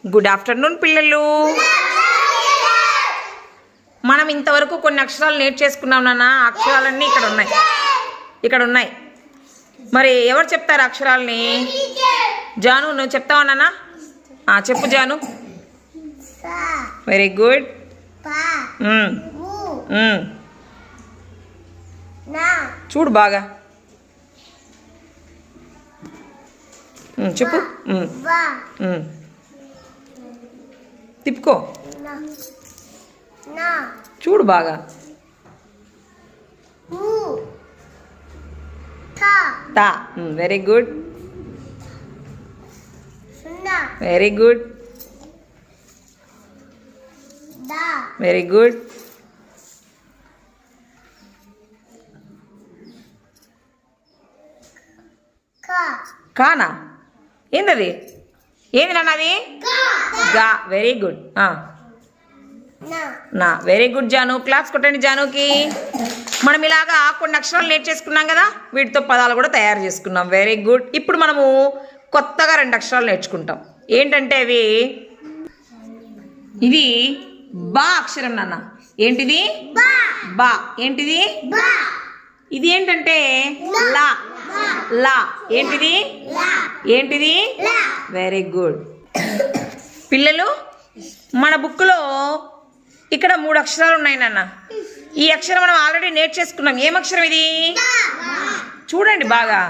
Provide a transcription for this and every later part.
Good afternoon పిల్లలు. మనం ఇంతవరకు కొన్ని అక్షరాలు నేర్చేసుకున్నాం నాన్న. అక్షరాలన్నీ ఇక్కడ ఉన్నాయి. మరి ఎవరు చెప్తారు అక్షరాలని? జాను, నువ్వు చెప్తావా నాన్న? చెప్పు జాను. Very good. చూడు బాగా చెప్పు. తిప్పుకో, చూడు బాగా. తా. Very good, very good, very good. కానా? ఏందది? ఏంది నాన్న అది? గా. Very good. నా. Very good Janu. క్లాప్స్ కొట్టండి జానుకి. మనం ఇలాగా కొన్ని అక్షరాలు నేర్చేసుకున్నాం కదా, వీటితో పదాలు కూడా తయారు చేసుకున్నాం. Very good. ఇప్పుడు మనము కొత్తగా 2 అక్షరాలు నేర్చుకుంటాం. ఏంటంటే అవి, ఇది బా అక్షరం నాన్న. ఏంటిది? బా. ఏంటిది? ఇది ఏంటంటే లా. లా. ఏంటిది? ఏంటిది? Very good. పిల్లలు, మన బుక్లో ఇక్కడ 3 అక్షరాలు ఉన్నాయి నాన్న. ఈ అక్షరం మనం ఆల్రెడీ నేర్చేసుకున్నాం. ఏం అక్షరం ఇది? చూడండి బాగా.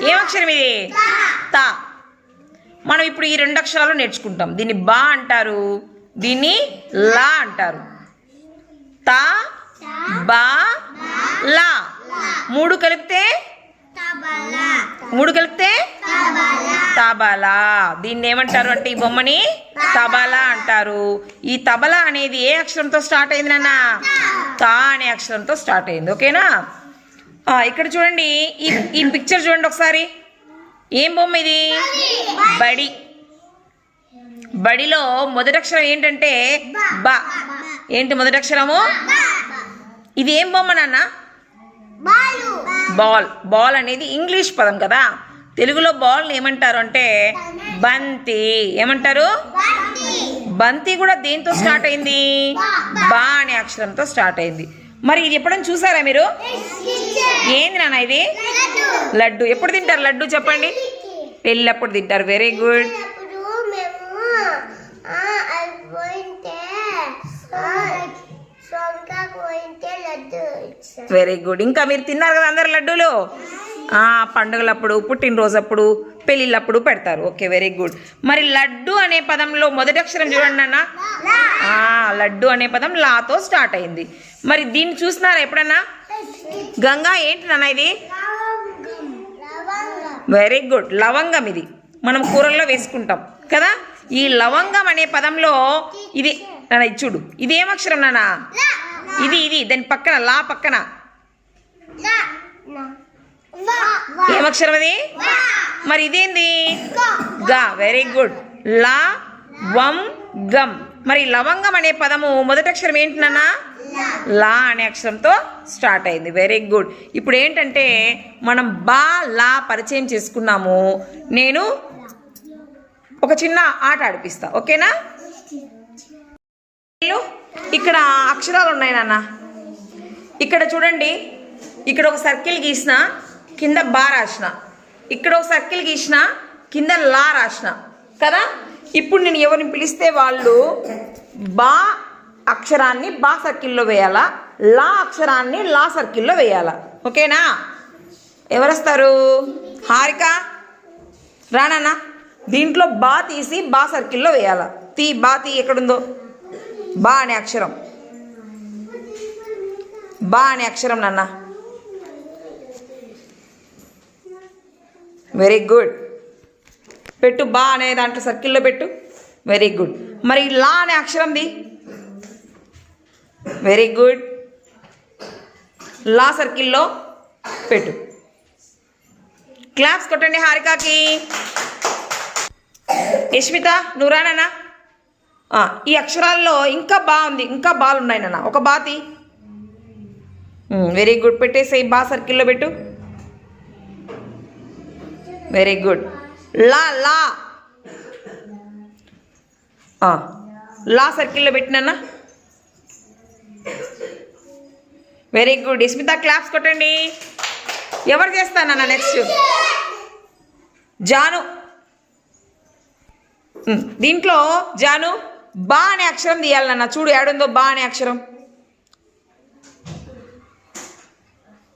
ఏం అక్షరం ఇది? తా. మనం ఇప్పుడు ఈ 2 అక్షరాలు నేర్చుకుంటాం. దీన్ని బా అంటారు, దీన్ని లా అంటారు. తా, బా, లా. 3 కలిపితే తబలా. దీన్ని ఏమంటారు అంటే, ఈ బొమ్మని తబలా అంటారు. ఈ తబలా అనేది ఏ అక్షరంతో స్టార్ట్ అయింది నాన్న? తా అనే అక్షరంతో స్టార్ట్ అయింది. ఓకేనా? ఇక్కడ చూడండి, ఈ పిక్చర్ చూడండి ఒకసారి. ఏం బొమ్మ ఇది? బడి. బడిలో మొదటి అక్షరం ఏంటంటే బా. ఏంటి మొదటి అక్షరము? ఇది ఏం బొమ్మ నాన్న? బాల్. బాల్ అనేది ఇంగ్లీష్ పదం కదా. తెలుగులో బాల్ ఏమంటారు అంటే బంతి. ఏమంటారు? బంతి కూడా దేంతో స్టార్ట్ అయింది? బా అనే అక్షరంతో స్టార్ట్ అయింది. మరి ఇది ఎప్పుడైనా చూసారా మీరు? ఏంది నాన్న ఇది? లడ్డు. ఎప్పుడు తింటారు లడ్డు చెప్పండి? పెళ్ళప్పుడు తింటారు. Very good. Very good. ఇంకా మీరు తిన్నారు కదా అందరు లడ్డూలు? పండుగలప్పుడు, పుట్టినరోజప్పుడు, పెళ్ళిళ్ళప్పుడు పెడతారు. Okay, very good. మరి లడ్డు అనే పదంలో మొదటి అక్షరం చూడండి నాన్న. లడ్డు అనే పదం లాతో స్టార్ట్ అయింది. మరి దీన్ని చూసినారా ఎప్పుడన్నా? గంగా. ఏంటి నాన్న ఇది? Very good. లవంగం. ఇది మనం కూరల్లో వేసుకుంటాం కదా. ఈ లవంగం అనే పదంలో ఇది నాన్న, చూడు, ఇది ఏం అక్షరం నాన్న? ఇది దాని పక్కన లా పక్కన ఏమక్షరం అది? మరి ఇదేంది? గా. Very good. లా, వం, గం. మరి లవంగం అనే పదము మొదటి అక్షరం ఏంటి నాన్న? లా అనే అక్షరంతో స్టార్ట్ అయింది. Very good. ఇప్పుడు ఏంటంటే మనం బా, లా పరిచయం చేసుకున్నాము. నేను ఒక చిన్న ఆట ఆడిపిస్తా. ఓకేనా? ఇక్కడ అక్షరాలు ఉన్నాయి నాన్న. ఇక్కడ చూడండి, ఇక్కడ ఒక సర్కిల్ గీసిన, కింద బా రాసిన. ఇక్కడ ఒక సర్కిల్ గీసిన, కింద లా రాసిన కదా. ఇప్పుడు నేను ఎవరిని పిలిస్తే వాళ్ళు బా అక్షరాన్ని బా సర్కిల్లో వేయాలా, లా అక్షరాన్ని లా సర్కిల్లో వేయాలా. ఓకేనా? ఎవరొస్తారు? హారిక రానన్నా. దీంట్లో బా తీసి బా సర్కిల్లో వేయాలా. బా తీ. ఎక్కడుందో బా అనే అక్షరం? బా అనే అక్షరం నాన్న. Very good. పెట్టు. బా అనే దాంట్లో సర్కిల్లో పెట్టు. Very good. మరి లా అనే అక్షరంది? Very good. లా సర్కిల్లో పెట్టు. క్లాప్స్ కొట్టండి హారికకి. యశ్మిత, నువ్వు రానా? ఈ అక్షరాల్లో ఇంకా బాగుంది, ఇంకా బాలు ఉన్నాయి నాన్న. ఒక బాతి. Very good. పెట్టేసి బా సర్కిల్లో పెట్టు. Very good. లా. లా. లా సర్కిల్లో పెట్టినా. Very good. ఇస్మిత క్లాప్స్ కొట్టండి. ఎవరు చేస్తానన్నా నెక్స్ట్? జాను. దీంట్లో జాను బా అనే అక్షరం తీయాలన్నా. చూడు ఏడుందో బా అనే అక్షరం.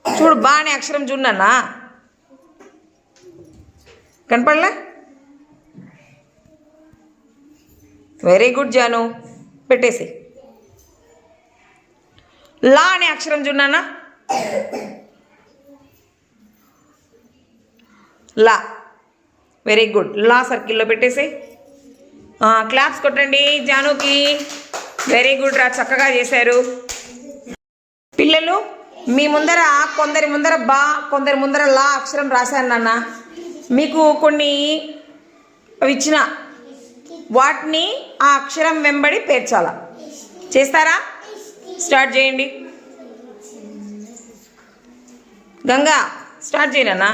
చూడు బా అనే అక్షరం చూడన్నా. కనపడలే? Very good Janu. పెట్టేసి. లా అనే అక్షరం చూడన్నా. లా. Very good. లా సర్కిల్లో పెట్టేసి. క్లాప్స్ కొట్టండి జానుకి. వెరీ గుడ్ రా, చక్కగా చేశారు. పిల్లలు మీ ముందర కొందరి ముందర బా, కొందరి ముందర లా అక్షరం రాశాను నాన్న. మీకు కొన్ని ఇచ్చిన వాటిని ఆ అక్షరం వెంబడి పేర్చాలా. చేస్తారా? స్టార్ట్ చేయండి. గంగా స్టార్ట్ చేయనన్నా.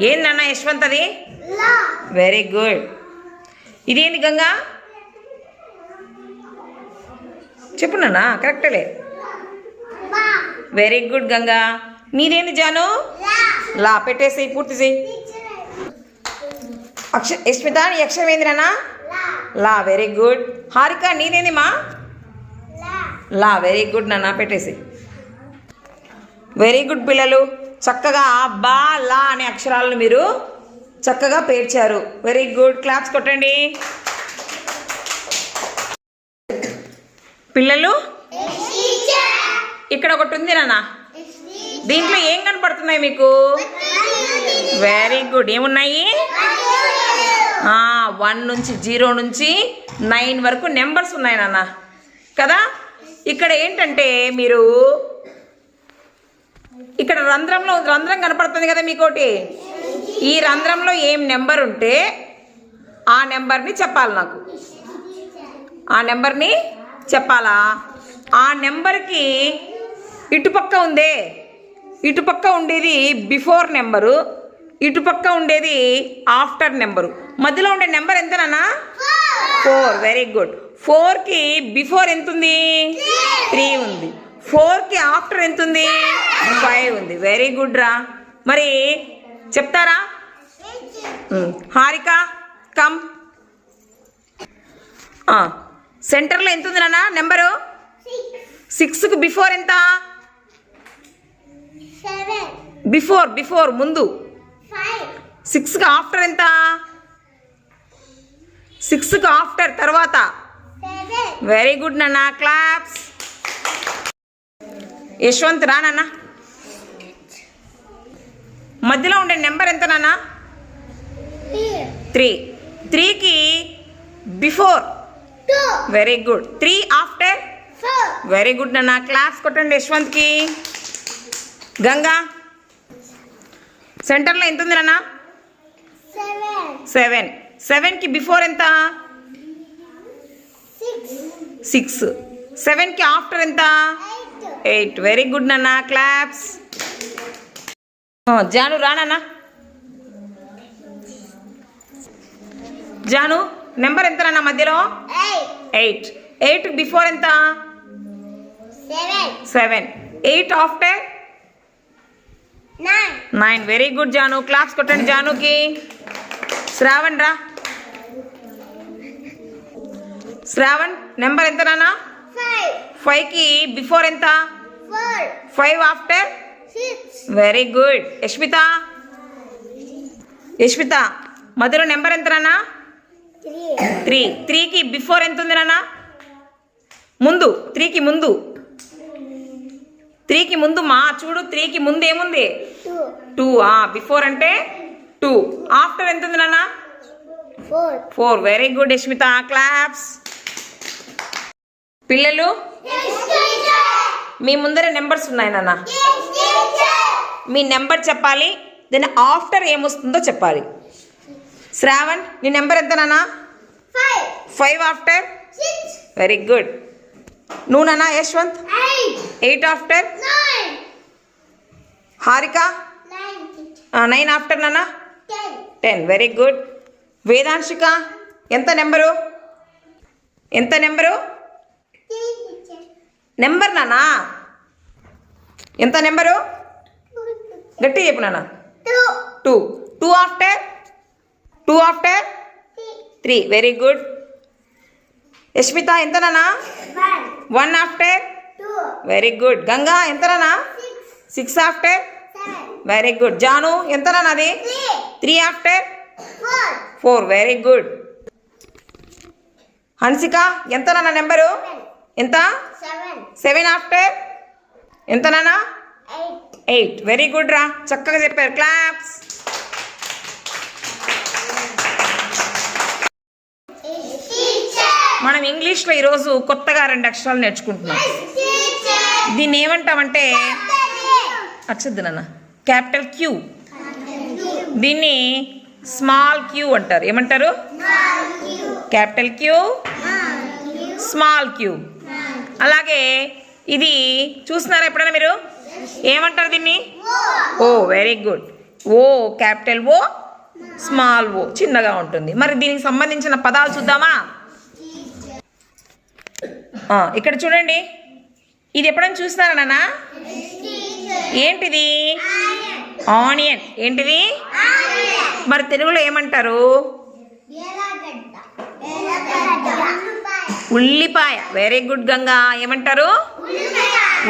ఏందన్నా యశ్వంత్ అది? Very good. ఇదేంటి గంగా? చెప్పు నాన్న, కరెక్టలే. Very good Ganga. నీదేంది జాను? లా. పెట్టేసి పూర్తి చేయి. యశ్మిత నీ అక్షరం ఏంది నాన్న? లా. Very good. హారిక నీదేంది మా? లా. వెరీ గుడ్ నాన్న. పెట్టేసి. వెరీ గుడ్ పిల్లలు. చక్కగా బా లా అనే అక్షరాలను మీరు చక్కగా పేర్చారు. Very good. క్లాప్స్ కొట్టండి పిల్లలు. ఇక్కడ ఒకటి ఉంది నాన్న. దీంట్లో ఏం కనపడుతున్నాయి మీకు? Very good. ఏమున్నాయి? 1 నుంచి 0 నుంచి 9 వరకు నెంబర్స్ ఉన్నాయి నాన్న కదా. ఇక్కడ ఏంటంటే మీరు ఇక్కడ రంధ్రం కనపడుతుంది కదా మీకోటి. ఈ రంధ్రంలో ఏం నెంబర్ ఉంటే ఆ నెంబర్ని చెప్పాలి నాకు. ఆ నెంబర్ని చెప్పాలా? ఆ నెంబర్కి ఇటుపక్క ఉందే, ఇటుపక్క ఉండేది బిఫోర్ నెంబరు, ఇటుపక్క ఉండేది ఆఫ్టర్ నెంబరు. మధ్యలో ఉండే నెంబర్ ఎంతనా? 4. Very good. 4కి బిఫోర్ ఎంత ఉంది? 3 ఉంది. 4కి ఆఫ్టర్ ఎంత ఉంది? 5 ఉంది. వెరీ గుడ్ రా. మరి చెప్తారా? హారిక కమ్. సెంటర్లో ఎంత ఉంది నాన్న నెంబరు? 6కి బిఫోర్ ఎంత? బిఫోర్ ముందు. 6కి ఆఫ్టర్ ఎంత? 6కి ఆఫ్టర్ తర్వాత. వెరీ గుడ్ నాన్న. క్లాప్స్. యశ్వంత్ రా నాన్న. మధ్యలో ఉండే నెంబర్ ఎంత నాన్న? 3. 3కి before. Very good. 3 after. Very good నాన్న. క్లాప్స్ కొట్టండి యశ్వంత్కి. గంగా సెంటర్లో ఎంత ఉంది నాన్న? 7. 7కి బిఫోర్ ఎంత? 6. 7కి ఆఫ్టర్ ఎంత? 8. వెరీ గుడ్ నాన్న. క్లాప్స్. జాను రా నాన్న. జాను నెంబర్ ఎంత నాన్న మధ్యలో? 8. 8కి బిఫోర్ ఎంత? 7. 8 after? 9. Very good Janu. Claps కొట్టండి జానుకి. శ్రావణ్ రా. శ్రావణ్ నెంబర్ ఎంత నాన్న? 5కి బిఫోర్ ఎంత? 5 ఆఫ్టర్? Very good. యశ్మిత మధ్యలో నెంబర్ ఎంత నాన్న? 3. 3కి బిఫోర్ ఎంత ఉంది నాన్న? ముందు. 3కి ముందు. 3కి ముందు మా చూడు. 3కి ముందు ఏముంది? 2. బిఫోర్ అంటే 2. ఆఫ్టర్ ఎంత ఉంది నాన్న? 4. Very good Yashmitha. క్లాప్స్. పిల్లలు మీ ముందర నెంబర్స్ ఉన్నాయి నాన్న. మీ నెంబర్ చెప్పాలి, దాని ఆఫ్టర్ ఏమొస్తుందో చెప్పాలి. శ్రావణ్, నీ నెంబర్ ఎంత నాన్న? 5 ఆఫ్టర్. Very good. నువ్వు నాన్న యశ్వంత్? 8 ఆఫ్టర్. హారిక? 9 ఆఫ్టర్ నాన్న. 10. Very good. వేదాంశిక ఎంత నెంబరు? ఎంత నెంబరు? నెంబర్ నానా ఎంత నెంబరు? గట్టి చెప్పు నాన్న. 2. 2 after. 2 after 3. Very good. Yashmitha ఎంత నాన్న? 1 ఆఫ్టర్. Very good. గంగా ఎంత నాన్న? 6 ఆఫ్టర్. Very good. జాను ఎంత నాన్న? అది 3 ఆఫ్టర్. 4. Very good. హన్సిక ఎంత నాన్న నెంబరు? ఎంత? 7 ఆఫ్టర్. ఎంత నాన్న? 8. వెరీ గుడ్ రా, చక్కగా చెప్పారు. క్లాప్స్. మనం ఇంగ్లీష్లో ఈరోజు కొత్తగా 2 అక్షరాలు నేర్చుకుంటున్నాం. దీన్ని ఏమంటామంటే అచ్చద్దు నాన్న, క్యాపిటల్ క్యూ. దీన్ని స్మాల్ క్యూ అంటారు. ఏమంటారు? Capital Q, small Q. అలాగే ఇది చూస్తున్నారా ఎప్పుడైనా మీరు? ఏమంటారు దీన్ని? O. Very good. O capital O, small O చిన్నగా ఉంటుంది. మరి దీనికి సంబంధించిన పదాలు చూద్దామా? ఇక్కడ చూడండి, ఇది ఎప్పుడైనా చూస్తున్నారా నాన్న? ఏంటిది? ఆనియన్. ఏంటిది? మరి తెలుగులో ఏమంటారు? ఉల్లిపాయ. Very good Ganga. ఏమంటారు?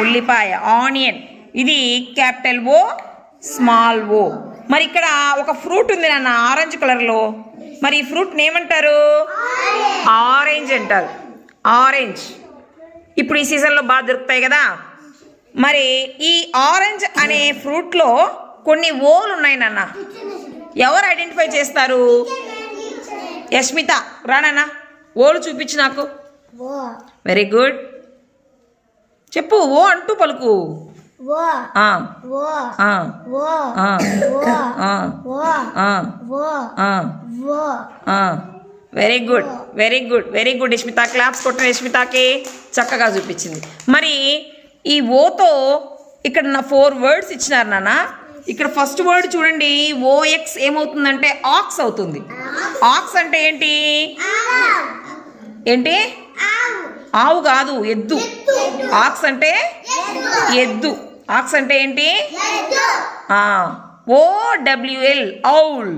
ఉల్లిపాయ, ఆనియన్. ఇది క్యాపిటల్ ఓ, స్మాల్ ఓ. మరి ఇక్కడ ఒక ఫ్రూట్ ఉంది నాన్న ఆరెంజ్ కలర్లో. మరి ఈ ఫ్రూట్ని ఏమంటారు? ఆరెంజ్ అంటారు. ఆరెంజ్. ఇప్పుడు ఈ సీజన్లో బాగా దొరుకుతాయి కదా. మరి ఈ ఆరెంజ్ అనే ఫ్రూట్లో కొన్ని ఓలు ఉన్నాయి నాన్న. ఎవరు ఐడెంటిఫై చేస్తారు? యష్మిత రానా, ఓలు చూపించు నాకు. Very good. చెప్పు. ఓ అంటూ పలుకు. Very good, very good, very good Yashmitha. Claps కొట్టిన యష్మితకి చక్కగా చూపించింది. మరి ఈ ఓతో ఇక్కడ నా 4 వర్డ్స్ ఇచ్చినారు నాన్న. ఇక్కడ ఫస్ట్ వర్డ్ చూడండి, ఓఎక్స్ ఏమవుతుందంటే ఆక్స్ అవుతుంది. ఆక్స్ అంటే ఏంటి? ఏంటి? ఆవు కాదు, ఎద్దు. ఆక్స్ అంటే ఎద్దు. ఆక్స్ అంటే ఏంటి? OWL, owl.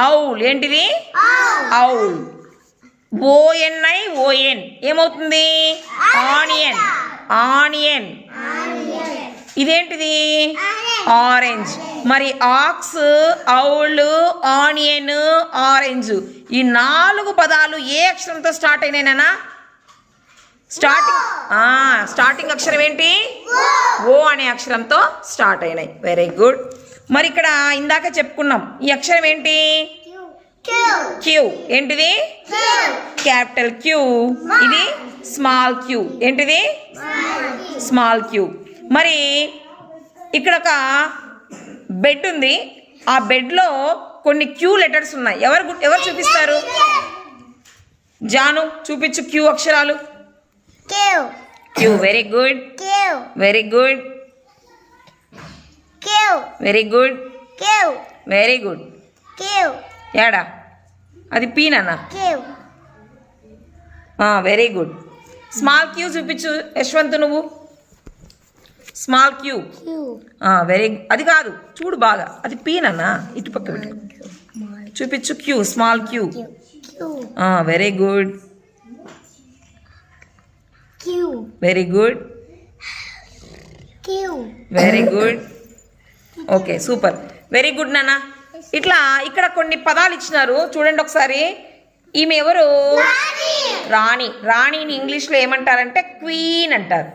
ఔల్ ఏంటిది? ఔల్. ONION ఏమవుతుంది? ఆనియన్. ఆనియన్. ఇదేంటిది? ఆరెంజ్. మరి ఆక్స్, ఔల్, ఆనియన్, ఆరెంజ్ ఈ 4 పదాలు ఏ అక్షరంతో స్టార్ట్ అయినాయినా? స్టార్టింగ్ అక్షరం ఏంటి? ఓ అనే అక్షరంతో స్టార్ట్ అయినాయి. Very good. మరి ఇక్కడ ఇందాక చెప్పుకున్నాం, ఈ అక్షరం ఏంటి? క్యూ. ఏంటిది? Capital Q. ఇది స్మాల్ క్యూ. ఏంటిది? Small Q. మరి ఇక్కడ ఒక బెడ్ ఉంది. ఆ బెడ్లో కొన్ని క్యూ లెటర్స్ ఉన్నాయి. ఎవరు చూపిస్తారు? జాను చూపించు క్యూ అక్షరాలు. Q. Very good, very good, very good, very good. ఏడా అది పీ నాన్న. Very good. స్మాల్ క్యూ చూపించు యశ్వంత్ నువ్వు. Small Q. వెరీ. అది కాదు, చూడు బాగా, అది పీ నాన్న. ఇటు పక్క పెట్టు చూపించు. Q, small Q. Very good, very good, very good. Okay, super, very good నాన్న. ఇట్లా ఇక్కడ కొన్ని పదాలు ఇచ్చినారు చూడండి ఒకసారి. ఈమె ఎవరు? రాణి. రాణిని ఇంగ్లీష్లో ఏమంటారంటే క్వీన్ అంటారు.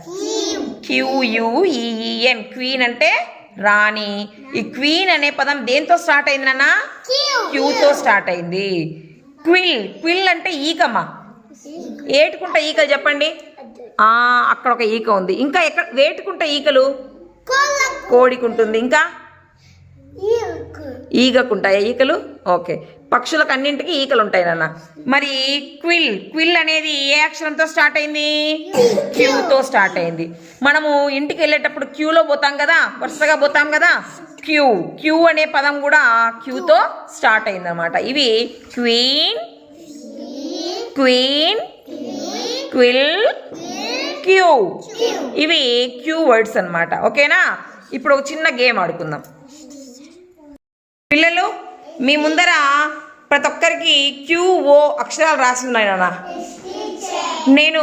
QUEEN. క్వీన్ అంటే రాణి. ఈ క్వీన్ అనే పదం దేంతో స్టార్ట్ అయింది నాన్న? క్యూతో స్టార్ట్ అయింది. క్విల్. క్విల్ అంటే ఈకమ్మా. ఏటుకుంటా ఈకలు చెప్పండి. అక్కడ ఒక ఈక ఉంది. ఇంకా ఎక్కడ వేటుకుంటాయి ఈకలు? కోడికి ఉంటుంది. ఇంకా ఈగకుంటాయా ఈకలు? ఓకే, పక్షులకు అన్నింటికి ఈకలు ఉంటాయి నాన్న. మరి క్విల్ అనేది ఏ అక్షరంతో స్టార్ట్ అయింది? క్యూతో స్టార్ట్ అయింది. మనము ఇంటికి వెళ్ళేటప్పుడు క్యూలో పోతాం కదా, వరుసగా పోతాం కదా. క్యూ అనే పదం కూడా క్యూతో స్టార్ట్ అయింది అనమాట. ఇవి క్వీన్, క్విల్, క్యూ, ఇవి క్యూ వర్డ్స్ అనమాట. ఓకేనా? ఇప్పుడు ఒక చిన్న గేమ్ ఆడుకుందాం. పిల్లలు, మీ ముందర ప్రతి ఒక్కరికి QO అక్షరాలు రాసి ఉన్నాయి నాన్న. నేను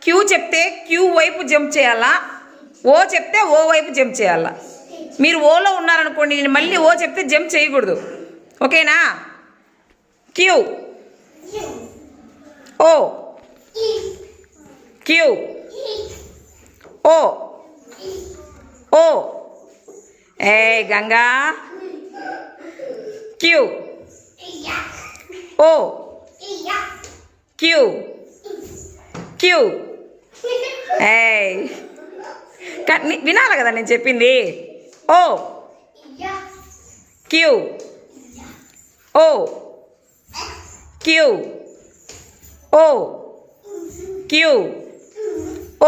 క్యూ చెప్తే క్యూ వైపు జంప్ చేయాలా, ఓ చెప్తే ఓ వైపు జంప్ చేయాలా? మీరు ఓలో ఉన్నారనుకోండి, నేను మళ్ళీ ఓ చెప్తే జంప్ చేయకూడదు. ఓకేనా? క్యూ, ఓ, క్యూ, ఓ, ఓ. ఏ గంగా, క్యూ, ఓ, క్యూ, క్యూ. ఏ వినాలి కదా నేను చెప్పింది. ఓ, క్యూ, ఓ, క్యూ, ఓ, క్యూ,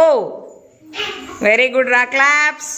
ఓ. వెరీ గుడ్ రా, క్లాప్స్.